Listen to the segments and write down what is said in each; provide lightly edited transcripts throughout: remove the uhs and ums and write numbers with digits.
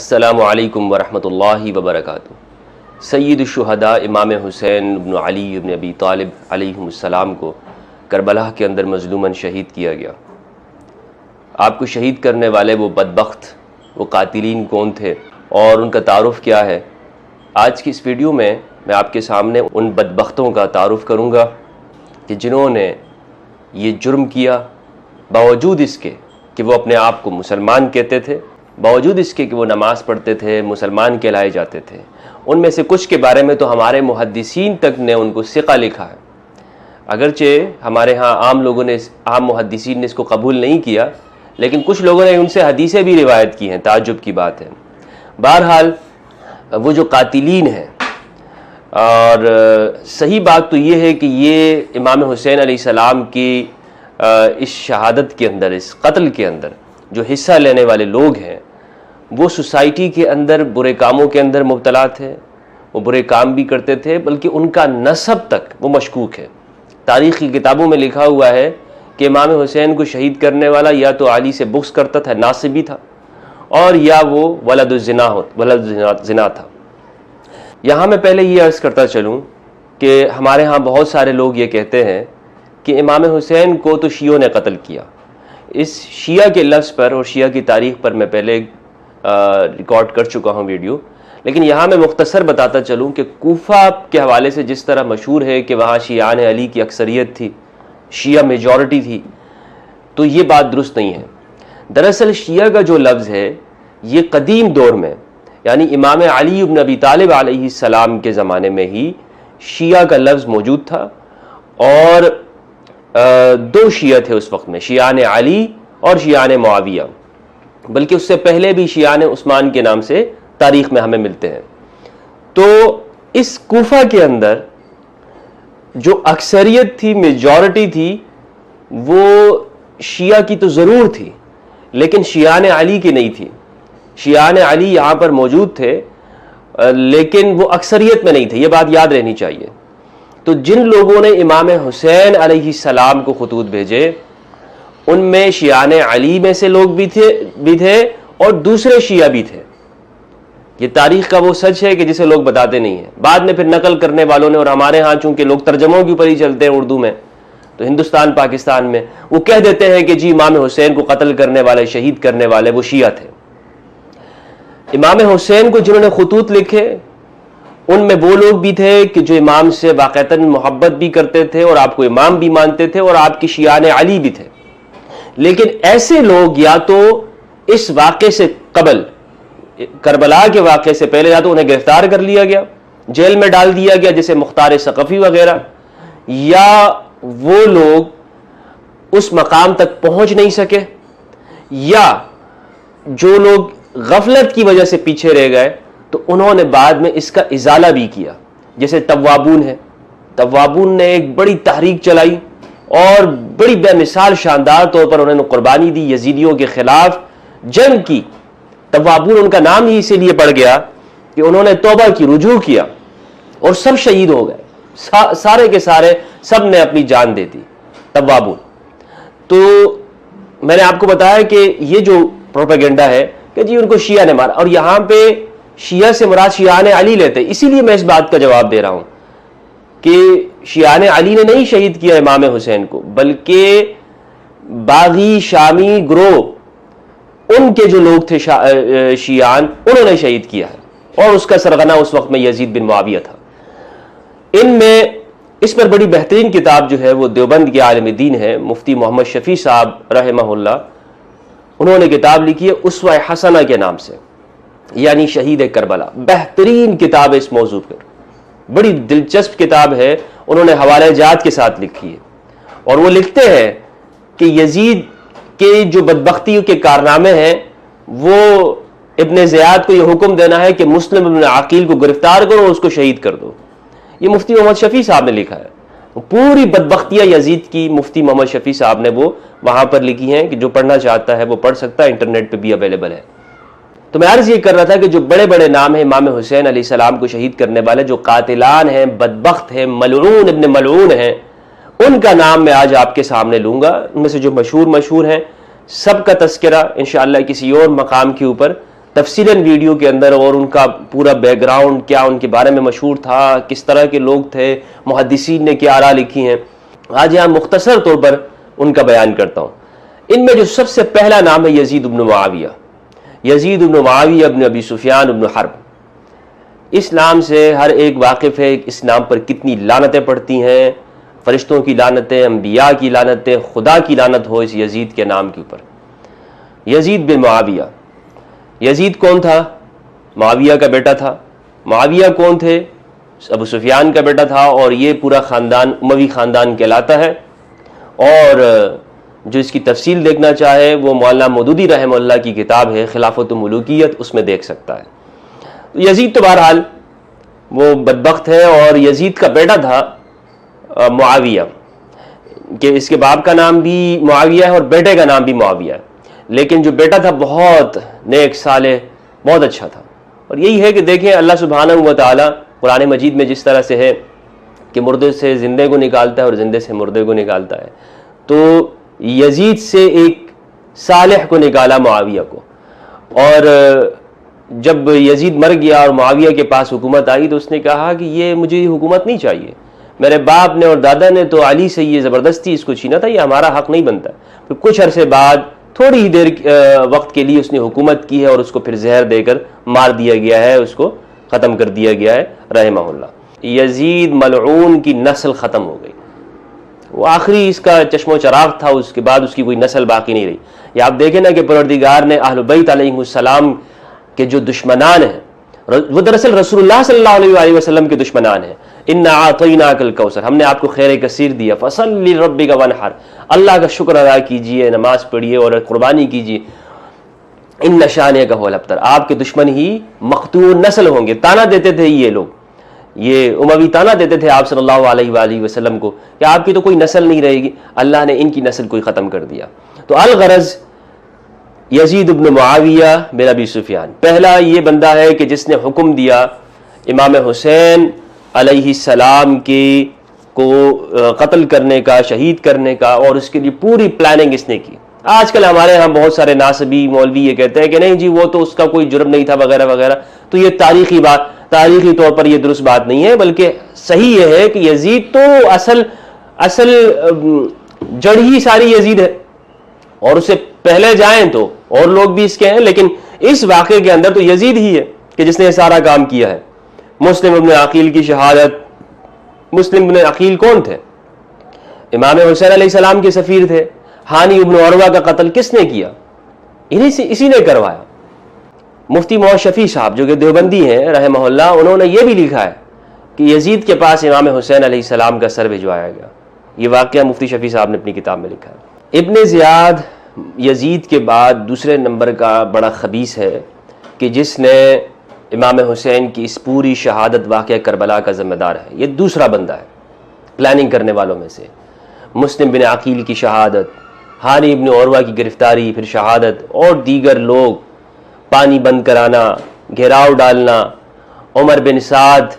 السلام علیکم ورحمۃ اللہ وبرکاتہ۔ سید الشہداء امام حسین بن علی بن ابی طالب علیہ السلام کو کربلا کے اندر مظلوماً شہید کیا گیا۔ آپ کو شہید کرنے والے وہ بدبخت، وہ قاتلین کون تھے اور ان کا تعارف کیا ہے؟ آج کی اس ویڈیو میں آپ کے سامنے ان بدبختوں کا تعارف کروں گا کہ جنہوں نے یہ جرم کیا باوجود اس کے کہ وہ اپنے آپ کو مسلمان کہتے تھے، باوجود اس کے کہ وہ نماز پڑھتے تھے، مسلمان کہلائے جاتے تھے۔ ان میں سے کچھ کے بارے میں تو ہمارے محدثین تک نے ان کو ثقہ لکھا ہے، اگرچہ ہمارے ہاں عام محدثین نے اس کو قبول نہیں کیا، لیکن کچھ لوگوں نے ان سے حدیثیں بھی روایت کی ہیں۔ تعجب کی بات ہے۔ بہرحال وہ جو قاتلین ہیں، اور صحیح بات تو یہ ہے کہ یہ امام حسین علیہ السلام کی اس شہادت کے اندر، اس قتل کے اندر جو حصہ لینے والے لوگ ہیں، وہ سوسائٹی کے اندر برے کاموں کے اندر مبتلا تھے، وہ برے کام بھی کرتے تھے، بلکہ ان کا نسب تک وہ مشکوک ہے۔ تاریخی کتابوں میں لکھا ہوا ہے کہ امام حسین کو شہید کرنے والا یا تو علی سے بغض کرتا تھا، ناصبی تھا، اور یا وہ ولد زنا تھا۔ یہاں میں پہلے یہ عرض کرتا چلوں کہ ہمارے ہاں بہت سارے لوگ یہ کہتے ہیں کہ امام حسین کو تو شیعوں نے قتل کیا۔ اس شیعہ کے لفظ پر اور شیعہ کی تاریخ پر میں پہلے ریکارڈ کر چکا ہوں ویڈیو، لیکن یہاں میں مختصر بتاتا چلوں کہ کوفہ کے حوالے سے جس طرح مشہور ہے کہ وہاں شیعان علی کی اکثریت تھی، شیعہ میجورٹی تھی، تو یہ بات درست نہیں ہے۔ دراصل شیعہ کا جو لفظ ہے یہ قدیم دور میں، یعنی امام علی بن ابی طالب علیہ السلام کے زمانے میں ہی شیعہ کا لفظ موجود تھا، اور دو شیعہ تھے اس وقت میں، شیعان علی اور شیعان معاویہ، بلکہ اس سے پہلے بھی شیعان عثمان کے نام سے تاریخ میں ہمیں ملتے ہیں۔ تو اس کوفہ کے اندر جو اکثریت تھی، میجورٹی تھی، وہ شیعہ کی تو ضرور تھی، لیکن شیعان علی کی نہیں تھی۔ شیعان علی یہاں پر موجود تھے، لیکن وہ اکثریت میں نہیں تھے، یہ بات یاد رہنی چاہیے۔ تو جن لوگوں نے امام حسین علیہ السلام کو خطوط بھیجے، ان میں شیعان علی میں سے لوگ بھی تھے اور دوسرے شیعہ بھی تھے۔ یہ تاریخ کا وہ سچ ہے کہ جسے لوگ بتاتے نہیں ہیں۔ بعد میں پھر نقل کرنے والوں نے، اور ہمارے ہاں چونکہ لوگ ترجموں کے اوپر ہی چلتے ہیں اردو میں، تو ہندوستان پاکستان میں وہ کہہ دیتے ہیں کہ جی امام حسین کو قتل کرنے والے، شہید کرنے والے وہ شیعہ تھے۔ امام حسین کو جنہوں نے خطوط لکھے، ان میں وہ لوگ بھی تھے کہ جو امام سے واقعتاً محبت بھی کرتے تھے اور آپ کو امام بھی مانتے تھے، اور آپ کی شیعان علی بھی تھے۔ لیکن ایسے لوگ یا تو اس واقعے سے قبل، کربلا کے واقعے سے پہلے، یا تو انہیں گرفتار کر لیا گیا، جیل میں ڈال دیا گیا جیسے مختار ثقفی وغیرہ، یا وہ لوگ اس مقام تک پہنچ نہیں سکے، یا جو لوگ غفلت کی وجہ سے پیچھے رہ گئے تو انہوں نے بعد میں اس کا ازالہ بھی کیا، جیسے توابون ہے۔ توابون نے ایک بڑی تحریک چلائی اور بڑی بے مثال شاندار طور پر انہوں نے قربانی دی، یزیدیوں کے خلاف جنگ کی۔ توابون ان کا نام ہی اسی لیے پڑ گیا کہ انہوں نے توبہ کی، رجوع کیا، اور سب شہید ہو گئے، سارے کے سارے، سب نے اپنی جان دے دی، توابون۔ تو میں نے آپ کو بتایا کہ یہ جو پروپیگنڈا ہے کہ جی ان کو شیعہ نے مارا، اور یہاں پہ شیعہ سے مراد شیعان علی لیتے، اسی لیے میں اس بات کا جواب دے رہا ہوں کہ شیعان علی نے نہیں شہید کیا امام حسین کو، بلکہ باغی شامی گروہ، ان کے جو لوگ تھے شیعان، انہوں نے شہید کیا ہے، اور اس کا سرغنہ اس وقت میں یزید بن معاویہ تھا۔ ان میں اس پر بڑی بہترین کتاب جو ہے وہ دیوبند کے عالم دین ہے، مفتی محمد شفیع صاحب رحمہ اللہ، انہوں نے کتاب لکھی ہے اسوہ حسنہ کے نام سے، یعنی شہید کربلا۔ بہترین کتاب ہے اس موضوع پر، بڑی دلچسپ کتاب ہے، انہوں نے حوالہ جات کے ساتھ لکھی ہے، اور وہ لکھتے ہیں کہ یزید کے جو بدبختی کے کارنامے ہیں، وہ ابن زیاد کو یہ حکم دینا ہے کہ مسلم ابن عقیل کو گرفتار کرو اور اس کو شہید کر دو۔ یہ مفتی محمد شفیع صاحب نے لکھا ہے، پوری بدبختیاں یزید کی مفتی محمد شفیع صاحب نے وہ وہاں پر لکھی ہیں، کہ جو پڑھنا چاہتا ہے وہ پڑھ سکتا ہے، انٹرنیٹ پہ بھی اویلیبل ہے۔ تو میں عرض یہ کر رہا تھا کہ جو بڑے بڑے نام ہیں امام حسین علیہ السلام کو شہید کرنے والے، جو قاتلان ہیں، بدبخت ہیں، ملعون ابن ملعون ہیں، ان کا نام میں آج آپ کے سامنے لوں گا۔ ان میں سے جو مشہور ہیں، سب کا تذکرہ انشاءاللہ کسی اور مقام کے اوپر تفصیلاً ویڈیو کے اندر، اور ان کا پورا بیک گراؤنڈ کیا ان کے بارے میں مشہور تھا، کس طرح کے لوگ تھے، محدثین نے کیا آراء لکھی ہیں، آج یہاں مختصر طور پر ان کا بیان کرتا ہوں۔ ان میں جو سب سے پہلا نام ہے یزید بن معاویہ، یزید بن معاویہ بن ابی سفیان بن حرب۔ اس نام سے ہر ایک واقف ہے اس نام پر کتنی لعنتیں پڑتی ہیں، فرشتوں کی لعنتیں، انبیاء کی لعنتیں، خدا کی لعنت ہو اس یزید کے نام کے اوپر۔ یزید بن معاویہ، یزید کون تھا؟ معاویہ کا بیٹا تھا۔ معاویہ کون تھے؟ ابو سفیان کا بیٹا تھا، اور یہ پورا خاندان اموی خاندان کہلاتا ہے۔ اور جو اس کی تفصیل دیکھنا چاہے وہ مولانا مودودی رحمہ اللہ کی کتاب ہے خلافت و ملوکیت، اس میں دیکھ سکتا ہے۔ یزید تو بہرحال وہ بدبخت ہے، اور یزید کا بیٹا تھا معاویہ، کہ اس کے باپ کا نام بھی معاویہ ہے اور بیٹے کا نام بھی معاویہ ہے، لیکن جو بیٹا تھا بہت نیک صالح، بہت اچھا تھا۔ اور یہی ہے کہ دیکھیں اللہ سبحانہ و تعالی قرآن مجید میں جس طرح سے ہے کہ مردے سے زندے کو نکالتا ہے اور زندے سے مردے کو نکالتا ہے، تو یزید سے ایک صالح کو نکالا معاویہ کو۔ اور جب یزید مر گیا اور معاویہ کے پاس حکومت آئی تو اس نے کہا کہ یہ مجھے یہ حکومت نہیں چاہیے، میرے باپ نے اور دادا نے تو علی سے یہ زبردستی اس کو چھینا تھا، یہ ہمارا حق نہیں بنتا۔ پھر کچھ عرصے بعد تھوڑی ہی دیر وقت کے لیے اس نے حکومت کی ہے، اور اس کو پھر زہر دے کر مار دیا گیا ہے، اس کو ختم کر دیا گیا ہے رحمہ اللہ۔ یزید ملعون کی نسل ختم ہو گئی، وہ آخری اس کا چشم و چراغ تھا، اس کے بعد اس کی کوئی نسل باقی نہیں رہی۔ یہ آپ دیکھیں نا کہ پروردگار نے اہل بیت علیہ السلام کے جو دشمنان ہیں، وہ دراصل رسول اللہ صلی اللہ علیہ وآلہ وسلم کے دشمنان ہیں۔ انا اعطیناک الکوثر، ہم نے آپ کو خیر کثیر دیا، فصلی لربک وانحر، اللہ کا شکر ادا کیجئے، نماز پڑھیے اور قربانی کیجئے۔ ان شانئک هو الابتر، آپ کے دشمن ہی مقتول نسل ہوں گے۔ تانا دیتے تھے یہ لوگ، یہ اموی تانا دیتے تھے آپ صلی اللہ علیہ وآلہ وسلم کو کہ آپ کی تو کوئی نسل نہیں رہے گی، اللہ نے ان کی نسل کو ہی ختم کر دیا۔ تو الغرض یزید بن معاویہ بن ابی سفیان پہلا یہ بندہ ہے کہ جس نے حکم دیا امام حسین علیہ السلام کو قتل کرنے کا، شہید کرنے کا، اور اس کے لیے پوری پلاننگ اس نے کی۔ آج کل ہمارے ہاں بہت سارے ناصبی مولوی یہ کہتے ہیں کہ نہیں جی وہ تو اس کا کوئی جرم نہیں تھا وغیرہ وغیرہ، تو یہ تاریخی طور پر یہ درست بات نہیں ہے، بلکہ صحیح یہ ہے کہ یزید تو اصل جڑ ہی ساری یزید ہے، اور اسے پہلے جائیں تو اور لوگ بھی اس کے ہیں، لیکن اس واقعے کے اندر تو یزید ہی ہے کہ جس نے یہ سارا کام کیا ہے۔ مسلم ابن عقیل کی شہادت، مسلم ابن عقیل کون تھے؟ امام حسین علیہ السلام کے سفیر تھے۔ ہانی ابن عروہ کا قتل کس نے کیا؟ اسی نے کروایا۔ مفتی محمد شفیع صاحب جو کہ دیوبندی ہیں رحمہ اللہ، انہوں نے یہ بھی لکھا ہے کہ یزید کے پاس امام حسین علیہ السلام کا سر بھجوایا گیا۔ یہ واقعہ مفتی شفیع صاحب نے اپنی کتاب میں لکھا ہے۔ ابن زیاد یزید کے بعد دوسرے نمبر کا بڑا خبیث ہے کہ جس نے امام حسین کی اس پوری شہادت واقعہ کربلا کا ذمہ دار ہے۔ یہ دوسرا بندہ ہے پلاننگ کرنے والوں میں سے۔ مسلم بن عقیل کی شہادت، ہانی ابن عروہ کی گرفتاری، پھر شہادت، اور دیگر لوگ، پانی بند کرانا، گھیراؤ ڈالنا، عمر بن سعد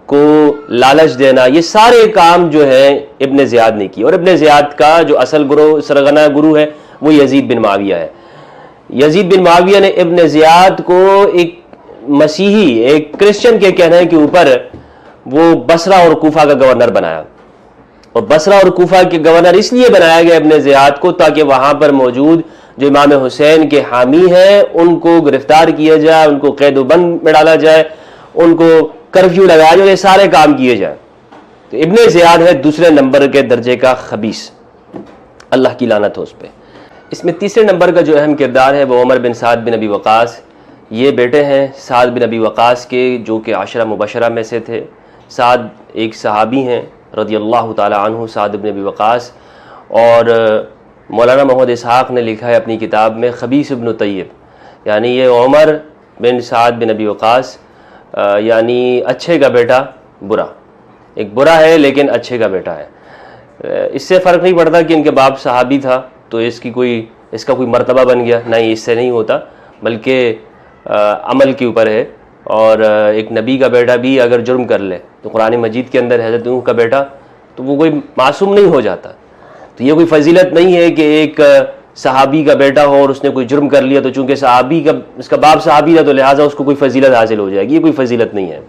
کو لالچ دینا، یہ سارے کام جو ہے ابن زیاد نے کی۔ اور ابن زیاد کا جو اصل سرغنہ گرو ہے وہ یزید بن معاویہ ہے۔ یزید بن معاویہ نے ابن زیاد کو ایک مسیحی، ایک کرسچن کے کہنے کے اوپر وہ بصرہ اور کوفہ کا گورنر بنایا، اور بصرہ اور کوفہ کے گورنر اس لیے بنایا گیا ابن زیاد کو تاکہ وہاں پر موجود جو امام حسین کے حامی ہیں ان کو گرفتار کیا جائے، ان کو قید و بند میں ڈالا جائے، ان کو کرفیو لگایا جائے، یہ سارے کام کیے جائیں۔ تو ابن زیاد ہے دوسرے نمبر کے درجے کا خبیث، اللہ کی لعنت ہو اس پہ۔ اس میں تیسرے نمبر کا جو اہم کردار ہے وہ عمر بن سعد بن ابی وقاص، یہ بیٹے ہیں سعد بن ابی وقاص کے جو کہ عشرہ مبشرہ میں سے تھے۔ سعد ایک صحابی ہیں رضی اللہ تعالی عنہ، سعد بن ابی وقاص، اور مولانا محمد اسحاق نے لکھا ہے اپنی کتاب میں خبیث ابن طیب، یعنی یہ عمر بن سعد بن ابی وقاص یعنی اچھے کا بیٹا برا، ایک برا ہے لیکن اچھے کا بیٹا ہے۔ اس سے فرق نہیں پڑتا کہ ان کے باپ صحابی تھا تو اس کا کوئی مرتبہ بن گیا، نہیں، اس سے نہیں ہوتا، بلکہ عمل کے اوپر ہے۔ اور ایک نبی کا بیٹا بھی اگر جرم کر لے تو قرآن مجید کے اندر حضرت نوح کا بیٹا تو وہ کوئی معصوم نہیں ہو جاتا۔ تو یہ کوئی فضیلت نہیں ہے کہ ایک صحابی کا بیٹا ہو اور اس نے کوئی جرم کر لیا تو چونکہ اس کا باپ صحابی ہے تو لہٰذا اس کو کوئی فضیلت حاصل ہو جائے گی، یہ کوئی فضیلت نہیں ہے۔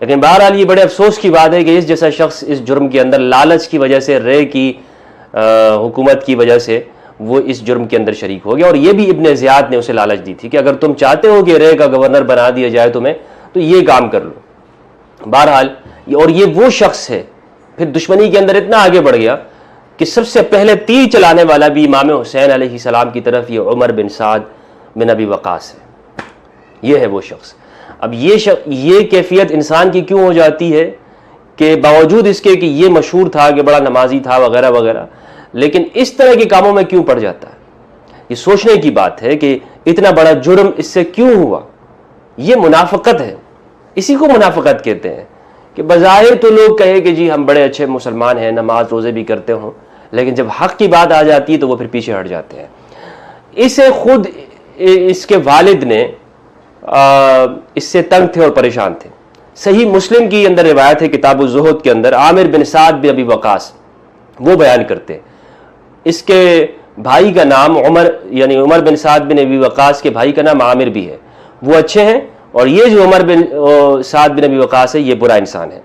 لیکن بہرحال یہ بڑے افسوس کی بات ہے کہ اس جیسا شخص اس جرم کے اندر لالچ کی وجہ سے، رے کی حکومت کی وجہ سے وہ اس جرم کے اندر شریک ہو گیا، اور یہ بھی ابن زیاد نے اسے لالچ دی تھی کہ اگر تم چاہتے ہو کہ رے کا گورنر بنا دیا جائے تمہیں تو یہ کام کر لو۔ بہرحال اور یہ وہ شخص ہے، پھر دشمنی کے اندر اتنا آگے بڑھ گیا کہ سب سے پہلے تیر چلانے والا بھی امام حسین علیہ السلام کی طرف یہ عمر بن سعد بن ابی وقاص ہے۔ یہ ہے وہ شخص۔ اب یہ کیفیت انسان کی کیوں ہو جاتی ہے کہ باوجود اس کے کہ یہ مشہور تھا کہ بڑا نمازی تھا وغیرہ وغیرہ، لیکن اس طرح کے کاموں میں کیوں پڑ جاتا ہے؟ یہ سوچنے کی بات ہے کہ اتنا بڑا جرم اس سے کیوں ہوا۔ یہ منافقت ہے، اسی کو منافقت کہتے ہیں کہ بظاہر تو لوگ کہے کہ جی ہم بڑے اچھے مسلمان ہیں، نماز روزے بھی کرتے ہوں، لیکن جب حق کی بات آ جاتی ہے تو وہ پھر پیچھے ہٹ جاتے ہیں۔ اسے خود اس کے والد نے اس سے تنگ تھے اور پریشان تھے۔ صحیح مسلم کی اندر روایت ہے کتاب الزہد کے اندر، عامر بن سعد بن ابی وقاص وہ بیان کرتے ہیں، اس کے بھائی کا نام یعنی عمر بن سعد بن ابی وقاص کے بھائی کا نام عامر بھی ہے، وہ اچھے ہیں، اور یہ جو عمر بن سعد بن ابی وقاص ہے یہ برا انسان ہے۔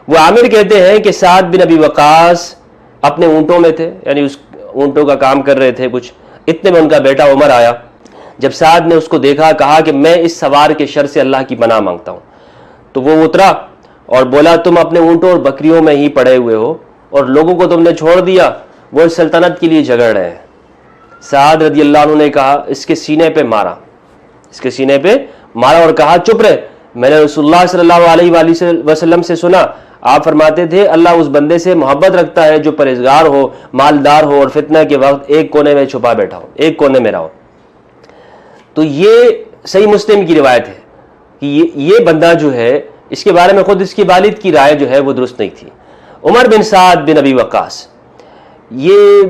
وہ عامر کہتے ہیں کہ سعد بن ابی وقاص اپنے اونٹوں میں تھے، یعنی اس اونٹوں کا کام کر رہے تھے کچھ، اتنے میں ان کا بیٹا عمر آیا۔ جب سعد نے اس کو دیکھا، کہا کہ میں اس سوار کے شر سے اللہ کی پناہ مانگتا ہوں، تو وہ اترا اور بولا تم اپنے اونٹوں اور بکریوں میں ہی پڑے ہوئے ہو اور لوگوں کو تم نے چھوڑ دیا، وہ سلطنت کے لیے جھگڑ رہے ہیں۔ سعد رضی اللہ عنہ نے کہا، اس کے سینے پہ مارا، اور کہا چپ رہے، میں نے رسول اللہ صلی اللہ علیہ وآلہ وسلم سے سنا، آپ فرماتے تھے اللہ اس بندے سے محبت رکھتا ہے جو پرہیزگار ہو، مالدار ہو اور فتنہ کے وقت ایک کونے میں چھپا بیٹھا ہو، ایک کونے میں رہو۔ تو یہ صحیح مسلم کی روایت ہے کہ یہ بندہ جو ہے، اس کے بارے میں خود اس کی والد کی رائے جو ہے وہ درست نہیں تھی۔ عمر بن سعد بن ابی وقاص یہ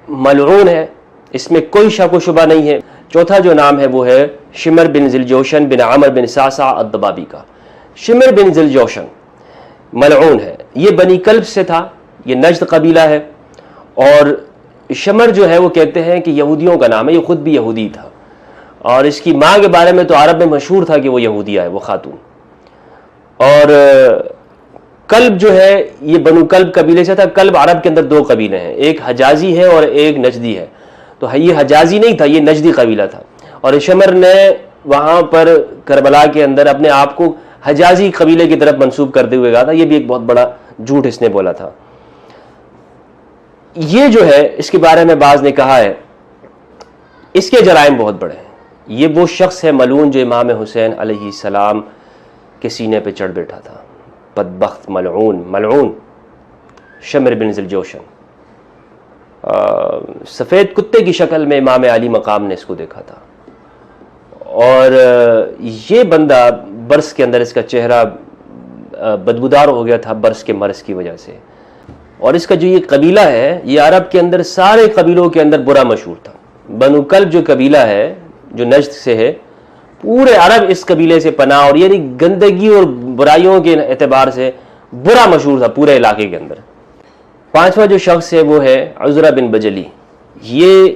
ملعون ہے، اس میں کوئی شک و شبہ نہیں ہے۔ چوتھا جو نام ہے وہ ہے شمر بن ذوالجوشن بن عمر بن صعصع الضبابی کا۔ شمر بن ذوالجوشن ملعون ہے، یہ بنی کلب سے تھا، یہ نجد قبیلہ ہے، اور شمر جو ہے وہ کہتے ہیں کہ یہودیوں کا نام ہے، یہ خود بھی یہودی تھا، اور اس کی ماں کے بارے میں تو عرب میں مشہور تھا کہ وہ یہودیہ ہے، وہ خاتون۔ اور کلب جو ہے یہ بنو کلب قبیلے سے تھا۔ کلب عرب کے اندر دو قبیلے ہیں، ایک حجازی ہے اور ایک نجدی ہے، تو یہ حجازی نہیں تھا، یہ نجدی قبیلہ تھا، اور شمر نے وہاں پر کربلا کے اندر اپنے آپ کو حجازی قبیلے کی طرف منسوب کرتے ہوئے کہا تھا، یہ بھی ایک بہت بڑا جھوٹ اس نے بولا تھا۔ یہ جو ہے اس کے بارے میں بعض نے کہا ہے اس کے جرائم بہت بڑے ہیں۔ یہ وہ شخص ہے ملعون جو امام حسین علیہ السلام کے سینے پہ چڑھ بیٹھا تھا، بدبخت ملعون شمر بن ذوالجوشن۔ سفید کتے کی شکل میں امام علی مقام نے اس کو دیکھا تھا، اور یہ بندہ برس کے اندر اس کا چہرہ بدبودار ہو گیا تھا برس کے مرض کی وجہ سے، اور اس کا جو یہ قبیلہ ہے یہ عرب کے اندر سارے قبیلوں کے اندر برا مشہور تھا۔ بنو کلب جو قبیلہ ہے جو نجد سے ہے، پورے عرب اس قبیلے سے پناہ، اور یعنی گندگی اور برائیوں کے اعتبار سے برا مشہور تھا پورے علاقے کے اندر۔ پانچواں جو شخص ہے وہ ہے عزرہ بن بجلی، یہ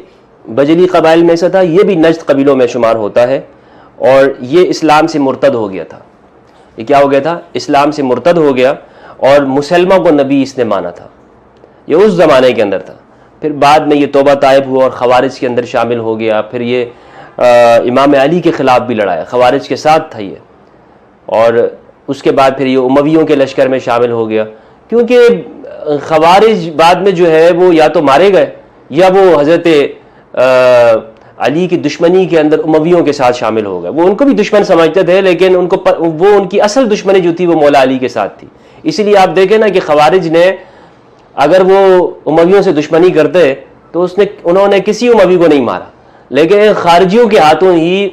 بجلی قبائل میں سے تھا، یہ بھی نجد قبیلوں میں شمار ہوتا ہے، اور یہ اسلام سے مرتد ہو گیا تھا۔ یہ کیا ہو گیا تھا؟ اسلام سے مرتد ہو گیا، اور مسلمہ کو نبی اس نے مانا تھا، یہ اس زمانے کے اندر تھا۔ پھر بعد میں یہ توبہ طائب ہوا اور خوارج کے اندر شامل ہو گیا، پھر یہ امام علی کے خلاف بھی لڑایا، خوارج کے ساتھ تھا یہ، اور اس کے بعد پھر یہ امویوں کے لشکر میں شامل ہو گیا، کیونکہ خوارج بعد میں جو ہے وہ یا تو مارے گئے یا وہ حضرت علی کی دشمنی کے اندر امویوں کے ساتھ شامل ہو گئے۔ وہ ان کو بھی دشمن سمجھتے تھے، لیکن ان کی اصل دشمنی جو تھی وہ مولا علی کے ساتھ تھی۔ اسی لیے آپ دیکھیں نا کہ خوارج نے اگر وہ امویوں سے دشمنی کرتے تو انہوں نے کسی اموی کو نہیں مارا، لیکن خارجیوں کے ہاتھوں ہی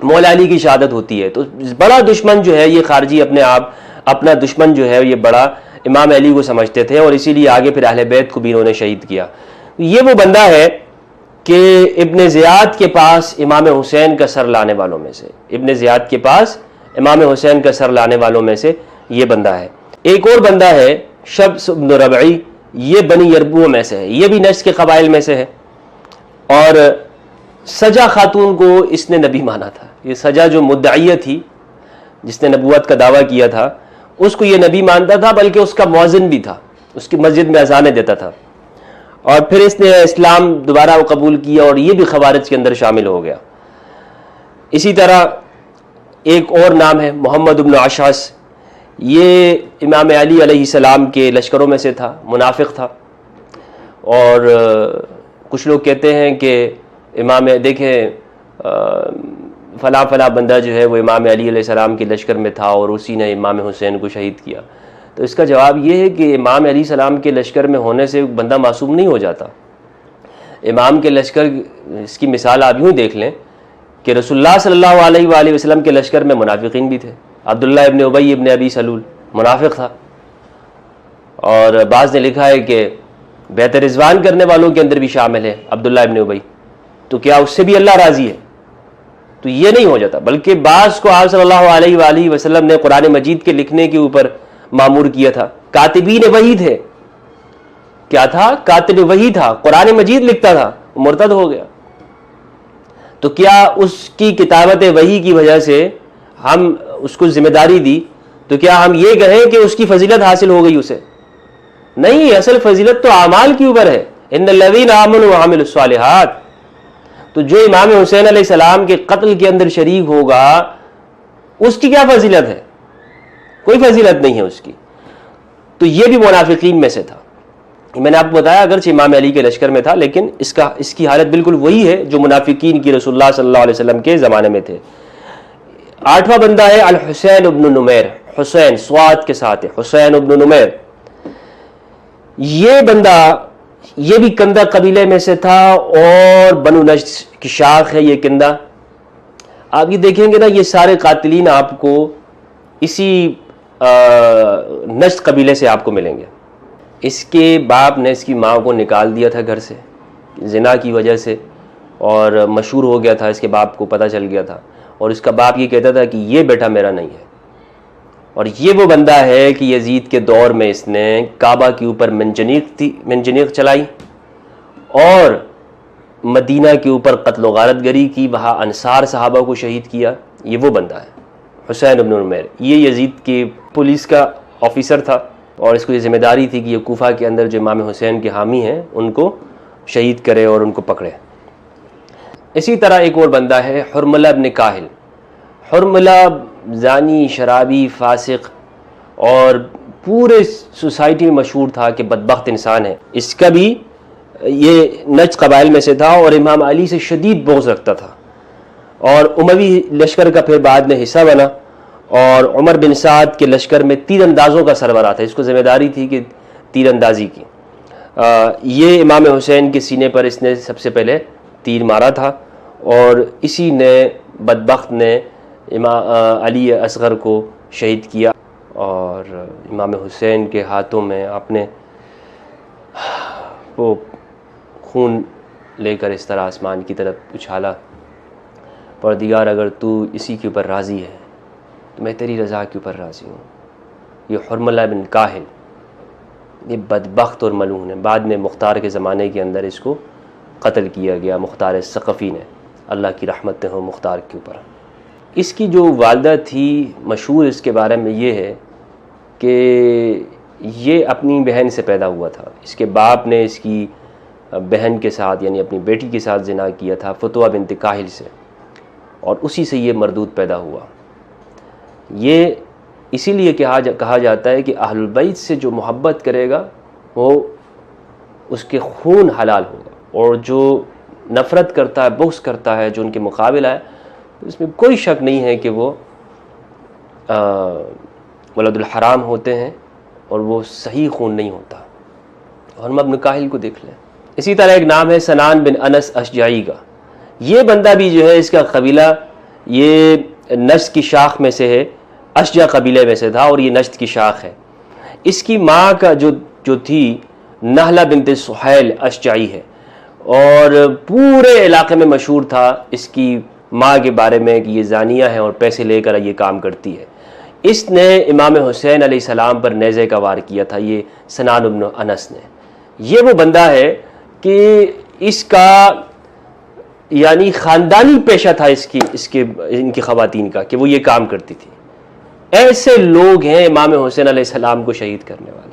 مولا علی کی شہادت ہوتی ہے۔ تو بڑا دشمن جو ہے یہ خارجی اپنا دشمن جو ہے یہ بڑا امام علی کو سمجھتے تھے، اور اسی لیے آگے پھر اہل بیت کو بھی انہوں نے شہید کیا۔ یہ وہ بندہ ہے کہ ابن زیاد کے پاس امام حسین کا سر لانے والوں میں سے، ابن زیاد کے پاس امام حسین کا سر لانے والوں میں سے یہ بندہ ہے۔ ایک اور بندہ ہے شبس بن ربعی، یہ بنی یربوع میں سے ہے، یہ بھی نجد کے قبائل میں سے ہے، اور سجا خاتون کو اس نے نبی مانا تھا. یہ سجا جو مدعیہ تھی جس نے نبوت کا دعویٰ کیا تھا اس کو یہ نبی مانتا تھا، بلکہ اس کا مؤذن بھی تھا، اس کی مسجد میں اذانیں دیتا تھا. اور پھر اس نے اسلام دوبارہ قبول کیا اور یہ بھی خوارج کے اندر شامل ہو گیا. اسی طرح ایک اور نام ہے محمد بن اشعث. یہ امام علی علیہ السلام کے لشکروں میں سے تھا، منافق تھا. اور کچھ لوگ کہتے ہیں کہ امام دیکھیں فلاں فلاں بندہ جو ہے وہ امام علی علیہ السلام کے لشکر میں تھا اور اسی نے امام حسین کو شہید کیا. تو اس کا جواب یہ ہے کہ امام علیہ السلام کے لشکر میں ہونے سے بندہ معصوم نہیں ہو جاتا. امام کے لشکر، اس کی مثال آپ یوں دیکھ لیں کہ رسول اللہ صلی اللہ علیہ وآلہ وسلم کے لشکر میں منافقین بھی تھے. عبداللہ ابن ابی ابن ابی سلول منافق تھا، اور بعض نے لکھا ہے کہ بیعت رضوان کرنے والوں کے اندر بھی شامل ہے عبداللہ ابن ابی. تو کیا اس سے بھی اللہ راضی ہے؟ تو یہ نہیں ہو جاتا، بلکہ بعض کو آپ صلی اللہ علیہ وآلہ وسلم نے قرآن مجید کے لکھنے کے اوپر مامور کیا تھا. کاتبین وحی تھے. کیا تھا؟ کاتب وحی تھا، قرآن مجید لکھتا تھا، مرتد ہو گیا. تو کیا اس کی کتابت وحی کی وجہ سے ہم اس کو ذمہ داری دی تو کیا ہم یہ کہیں کہ اس کی فضیلت حاصل ہو گئی اسے؟ نہیں، اصل فضیلت تو اعمال کے اوپر ہے. ان الذین آمنوا وعملوا الصالحات. تو جو امام حسین علیہ السلام کے قتل کے اندر شریک ہوگا اس کی کیا فضیلت ہے؟ کوئی فضیلت نہیں ہے اس کی. تو یہ بھی منافقین میں سے تھا. میں نے آپ کو بتایا اگرچہ امام علی کے لشکر میں تھا، لیکن اس کی حالت بالکل وہی ہے جو منافقین کی رسول اللہ صلی اللہ علیہ وسلم کے زمانے میں تھے. 8واں بندہ ہے الحسین ابن نمیر. حسین صاد کے ساتھ ہے، حسین ابن نمیر. یہ بندہ یہ بھی کندہ قبیلے میں سے تھا اور بنو نجد کی شاخ ہے یہ کندہ. آپ یہ دیکھیں گے نا، یہ سارے قاتلین آپ کو اسی نجد قبیلے سے آپ کو ملیں گے. اس کے باپ نے اس کی ماں کو نکال دیا تھا گھر سے زنا کی وجہ سے، اور مشہور ہو گیا تھا، اس کے باپ کو پتہ چل گیا تھا. اور اس کا باپ یہ کہتا تھا کہ یہ بیٹا میرا نہیں ہے. اور یہ وہ بندہ ہے کہ یزید کے دور میں اس نے کعبہ کے اوپر منجنیق چلائی اور مدینہ کے اوپر قتل و غارت گری کی، وہاں انصار صحابہ کو شہید کیا. یہ وہ بندہ ہے حسین ابن نمیر. یہ یزید کی پولیس کا آفیسر تھا اور اس کو یہ ذمہ داری تھی کہ یہ کوفہ کے اندر جو امام حسین کے حامی ہیں ان کو شہید کرے اور ان کو پکڑے. اسی طرح ایک اور بندہ ہے حرملہ ابن کاہل. حرملہ زانی، شرابی، فاسق اور پورے سوسائٹی میں مشہور تھا کہ بدبخت انسان ہے. اس کا بھی یہ نجد قبائل میں سے تھا اور امام علی سے شدید بغض رکھتا تھا، اور اموی لشکر کا پھر بعد میں حصہ بنا اور عمر بن سعد کے لشکر میں تیر اندازوں کا سربراہ تھا. اس کو ذمہ داری تھی کہ تیر اندازی کی. یہ امام حسین کے سینے پر اس نے سب سے پہلے تیر مارا تھا، اور اسی نے بدبخت نے امام علی اصغر کو شہید کیا. اور امام حسین کے ہاتھوں میں آپ نے وہ خون لے کر اس طرح آسمان کی طرف اچھالا، پروردگار اگر تو اسی کے اوپر راضی ہے تو میں تیری رضا کے اوپر راضی ہوں. یہ حرملہ بن کاہل یہ بدبخت اور ملعون ہے. بعد میں مختار کے زمانے کے اندر اس کو قتل کیا گیا، مختار ثقفی نے. اللہ کی رحمتیں ہوں مختار کے اوپر. اس کی جو والدہ تھی، مشہور اس کے بارے میں یہ ہے کہ یہ اپنی بہن سے پیدا ہوا تھا. اس کے باپ نے اس کی بہن کے ساتھ یعنی اپنی بیٹی کے ساتھ زنا کیا تھا فتوہ بنت کاہل سے، اور اسی سے یہ مردود پیدا ہوا. یہ اسی لیے کہا جاتا ہے کہ اہل البیت سے جو محبت کرے گا وہ اس کے خون حلال ہوگا، اور جو نفرت کرتا ہے، بغض کرتا ہے، جو ان کے مقابل ہے، اس میں کوئی شک نہیں ہے کہ وہ ولد الحرام ہوتے ہیں اور وہ صحیح خون نہیں ہوتا. حرملہ بن کاہل کو دیکھ لیں. اسی طرح ایک نام ہے سنان بن انس اشجعی کا. یہ بندہ بھی جو ہے اس کا قبیلہ یہ نجد کی شاخ میں سے ہے، اشجع قبیلے میں سے تھا اور یہ نجد کی شاخ ہے. اس کی ماں کا جو تھی نہلہ بنت سہیل اشجعی ہے، اور پورے علاقے میں مشہور تھا اس کی ماں کے بارے میں کہ یہ زانیہ ہے اور پیسے لے کر یہ کام کرتی ہے. اس نے امام حسین علیہ السلام پر نیزے کا وار کیا تھا، یہ سنان بن انس نے. یہ وہ بندہ ہے کہ اس کا یعنی خاندانی پیشہ تھا ان کی خواتین کا کہ وہ یہ کام کرتی تھی. ایسے لوگ ہیں امام حسین علیہ السلام کو شہید کرنے والے.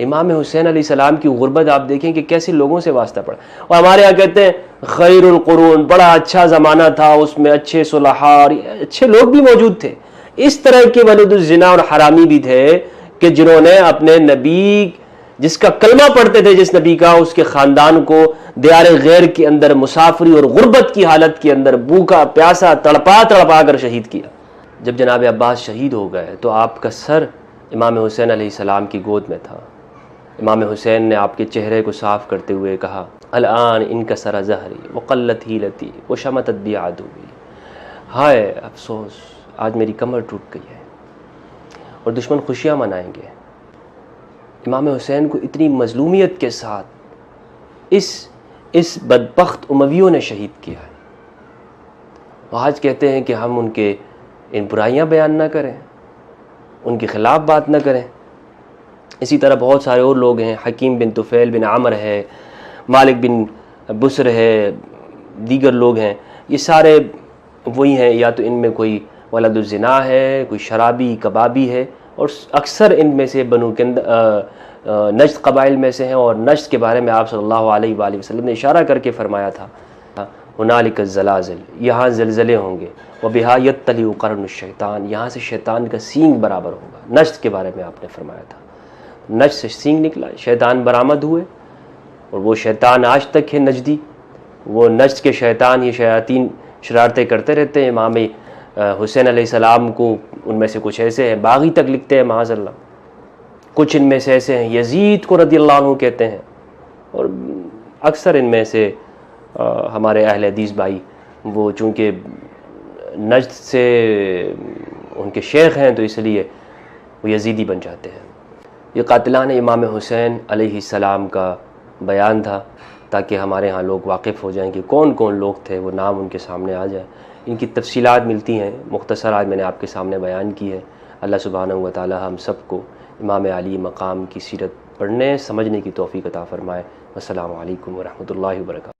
امام حسین علیہ السلام کی غربت آپ دیکھیں کہ کیسے لوگوں سے واسطہ پڑا. اور ہمارے یہاں کہتے ہیں خیر القرون، بڑا اچھا زمانہ تھا، اس میں اچھے صلحاء اور اچھے لوگ بھی موجود تھے. اس طرح کے ولد الزنا اور حرامی بھی تھے کہ جنہوں نے اپنے نبی جس کا کلمہ پڑھتے تھے، جس نبی کا، اس کے خاندان کو دیار غیر کے اندر مسافری اور غربت کی حالت کے اندر بھوکا پیاسا تڑپا کر شہید کیا. جب جناب عباس شہید ہو گئے تو آپ کا سر امام حسین علیہ السلام کی گود میں تھا. امام حسین نے آپ کے چہرے کو صاف کرتے ہوئے کہا الآن انکسر ظہری وقلت حیلتی وشمتت بی عدوی. ہائے افسوس، آج میری کمر ٹوٹ گئی ہے اور دشمن خوشیاں منائیں گے. امام حسین کو اتنی مظلومیت کے ساتھ اس بدبخت امویوں نے شہید کیا ہے. وہ آج کہتے ہیں کہ ہم ان برائیاں بیان نہ کریں، ان کے خلاف بات نہ کریں. اسی طرح بہت سارے اور لوگ ہیں، حکیم بن طفیل بن عمر ہے، مالک بن بسر ہے، دیگر لوگ ہیں. یہ سارے وہی ہیں، یا تو ان میں کوئی ولد الزنا ہے، کوئی شرابی کبابی ہے، اور اکثر ان میں سے بنو نجد قبائل میں سے ہیں. اور نجد کے بارے میں آپ صلی اللہ علیہ وآلہ وسلم نے اشارہ کر کے فرمایا تھا ہنالک الزلازل، یہاں زلزلے ہوں گے، وبہا یطلع قرن الشیطان، یہاں سے شیطان کا سینگ برابر ہوگا. نجد کے بارے میں آپ نے فرمایا تھا. نجد سے سینگ نکلا، شیطان برآمد ہوئے، اور وہ شیطان آج تک ہے نجدی. وہ نجد کے شیطان، یہ شیاطین شرارتیں کرتے رہتے ہیں. امام حسین علیہ السلام کو ان میں سے کچھ ایسے ہیں باغی تک لکھتے ہیں معاذ اللہ، کچھ ان میں سے ایسے ہیں یزید کو رضی اللہ عنہ کہتے ہیں، اور اکثر ان میں سے ہمارے اہل حدیث بھائی وہ چونکہ نجد سے ان کے شیخ ہیں تو اس لیے وہ یزیدی بن جاتے ہیں. یہ قاتلان امام حسین علیہ السلام کا بیان تھا تاکہ ہمارے ہاں لوگ واقف ہو جائیں کہ کون کون لوگ تھے، وہ نام ان کے سامنے آ جائے. ان کی تفصیلات ملتی ہیں، مختصر آج میں نے آپ کے سامنے بیان کی ہے. اللہ سبحانہ و تعالی ہم سب کو امام علی مقام کی سیرت پڑھنے سمجھنے کی توفیق عطا فرمائے. السلام علیکم ورحمۃ اللہ وبرکاتہ.